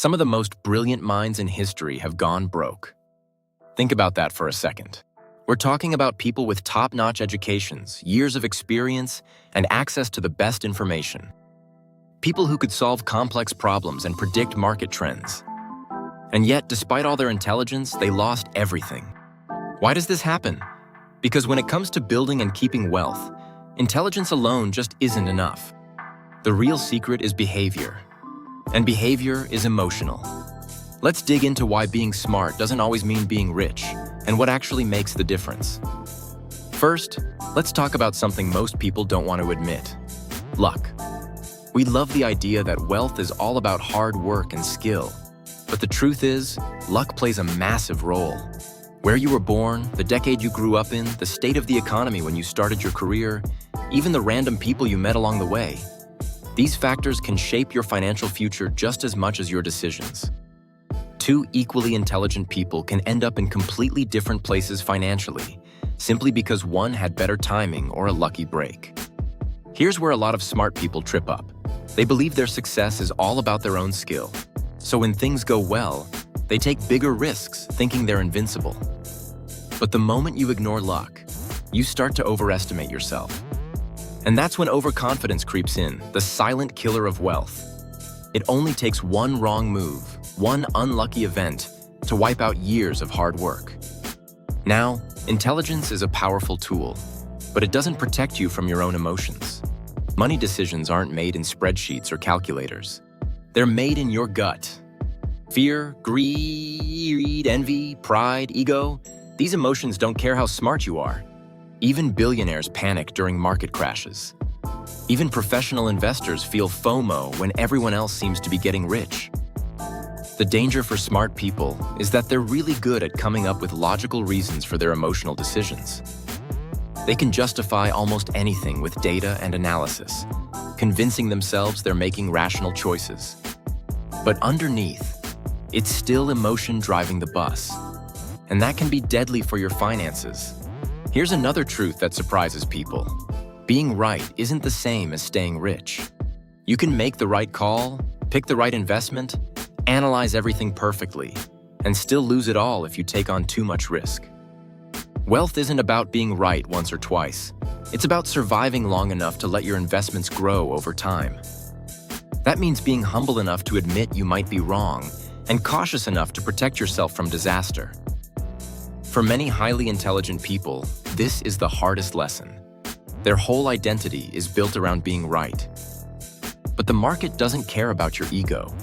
Some of the most brilliant minds in history have gone broke. Think about that for a second. We're talking about people with top-notch educations, years of experience, and access to the best information. People who could solve complex problems and predict market trends. And yet, despite all their intelligence, they lost everything. Why does this happen? Because when it comes to building and keeping wealth, intelligence alone just isn't enough. The real secret is behavior. And behavior is emotional. Let's dig into why being smart doesn't always mean being rich, and what actually makes the difference. First, let's talk about something most people don't want to admit: luck. We love the idea that wealth is all about hard work and skill. But the truth is, luck plays a massive role. Where you were born, the decade you grew up in, the state of the economy when you started your career, even the random people you met along the way. These factors can shape your financial future just as much as your decisions. Two equally intelligent people can end up in completely different places financially, simply because one had better timing or a lucky break. Here's where a lot of smart people trip up. They believe their success is all about their own skill. So when things go well, they take bigger risks, thinking they're invincible. But the moment you ignore luck, you start to overestimate yourself. And that's when overconfidence creeps in, the silent killer of wealth. It only takes one wrong move, one unlucky event, to wipe out years of hard work. Now, intelligence is a powerful tool, but it doesn't protect you from your own emotions. Money decisions aren't made in spreadsheets or calculators. They're made in your gut. Fear, greed, envy, pride, ego, these emotions don't care how smart you are. Even billionaires panic during market crashes. Even professional investors feel FOMO when everyone else seems to be getting rich. The danger for smart people is that they're really good at coming up with logical reasons for their emotional decisions. They can justify almost anything with data and analysis, convincing themselves they're making rational choices. But underneath, it's still emotion driving the bus. And that can be deadly for your finances. Here's another truth that surprises people. Being right isn't the same as staying rich. You can make the right call, pick the right investment, analyze everything perfectly, and still lose it all if you take on too much risk. Wealth isn't about being right once or twice. It's about surviving long enough to let your investments grow over time. That means being humble enough to admit you might be wrong and cautious enough to protect yourself from disaster. For many highly intelligent people, this is the hardest lesson. Their whole identity is built around being right. But the market doesn't care about your ego.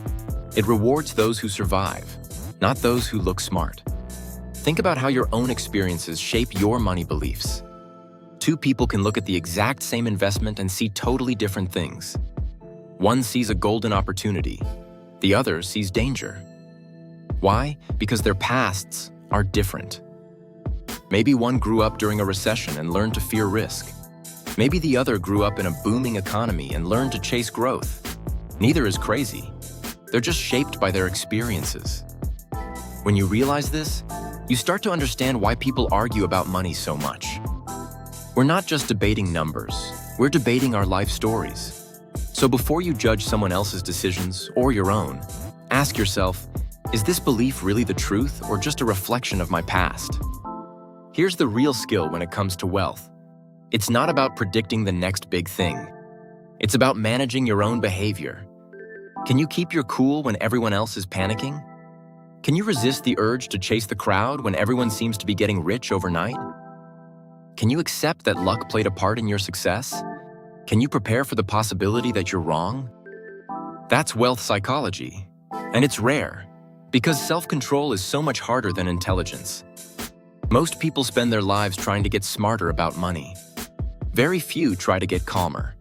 It rewards those who survive, not those who look smart. Think about how your own experiences shape your money beliefs. Two people can look at the exact same investment and see totally different things. One sees a golden opportunity, the other sees danger. Why? Because their pasts are different. Maybe one grew up during a recession and learned to fear risk. Maybe the other grew up in a booming economy and learned to chase growth. Neither is crazy. They're just shaped by their experiences. When you realize this, you start to understand why people argue about money so much. We're not just debating numbers, we're debating our life stories. So before you judge someone else's decisions or your own, ask yourself, is this belief really the truth or just a reflection of my past? Here's the real skill when it comes to wealth. It's not about predicting the next big thing. It's about managing your own behavior. Can you keep your cool when everyone else is panicking? Can you resist the urge to chase the crowd when everyone seems to be getting rich overnight? Can you accept that luck played a part in your success? Can you prepare for the possibility that you're wrong? That's wealth psychology, and it's rare, because self-control is so much harder than intelligence. Most people spend their lives trying to get smarter about money. Very few try to get calmer.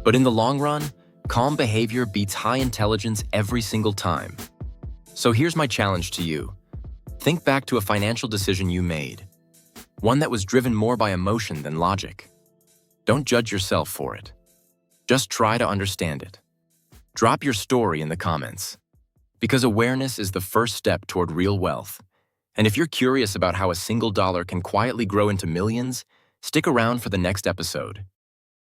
But in the long run, calm behavior beats high intelligence every single time. So here's my challenge to you. Think back to a financial decision you made, one that was driven more by emotion than logic. Don't judge yourself for it. Just try to understand it. Drop your story in the comments, because awareness is the first step toward real wealth. And if you're curious about how a single dollar can quietly grow into millions, stick around for the next episode.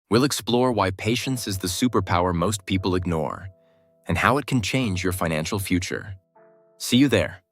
We'll explore why patience is the superpower most people ignore, and how it can change your financial future. See you there.